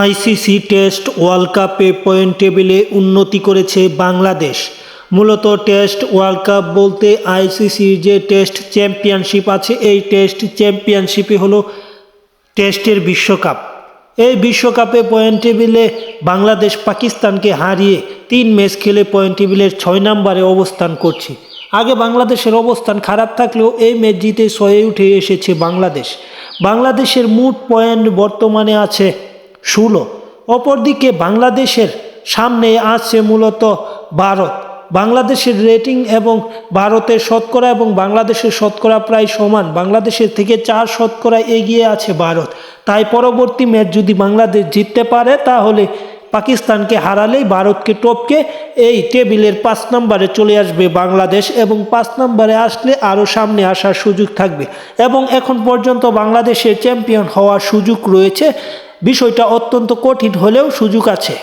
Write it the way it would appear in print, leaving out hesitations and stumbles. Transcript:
ICC test world কাপে point টেবিলে উন্নতি করেছে বাংলাদেশ। মূলত টেস্ট ওয়ার্ল্ড কাপ বলতে আইসিসির যে টেস্ট চ্যাম্পিয়নশিপ আছে, এই টেস্ট চ্যাম্পিয়নশিপই হলো টেস্টের বিশ্বকাপ। এই বিশ্বকাপে পয়েন্ট টেবিলে বাংলাদেশ পাকিস্তানকে হারিয়ে 3 ম্যাচ খেলে পয়েন্ট টেবিলের 6 নম্বরে অবস্থান করছে। আগে বাংলাদেশের অবস্থান খারাপ থাকলেও এই ম্যাচ জিতে 6-এ উঠে এসেছে বাংলাদেশ। বাংলাদেশের মোট পয়েন্ট বর্তমানে আছে 16। অপরদিকে বাংলাদেশের সামনে আছে মূলত ভারত। বাংলাদেশের রেটিং এবং ভারতের শতকরা এবং বাংলাদেশের শতকরা প্রায় সমান। বাংলাদেশের থেকে 4 শতকরা এগিয়ে আছে ভারত। তাই পরবর্তী ম্যাচ যদি বাংলাদেশ জিততে পারে, তাহলে পাকিস্তানকে হারালেই ভারতকে টপকে এই টেবিলের 5 নম্বরে চলে আসবে বাংলাদেশ, এবং 5 নম্বরে আসলে আরও সামনে আসার সুযোগ থাকবে। এবং এখন পর্যন্ত বাংলাদেশের চ্যাম্পিয়ন হওয়ার সুযোগ রয়েছে। বিষয়টা অত্যন্ত কঠিন হলেও সুযোগ আছে।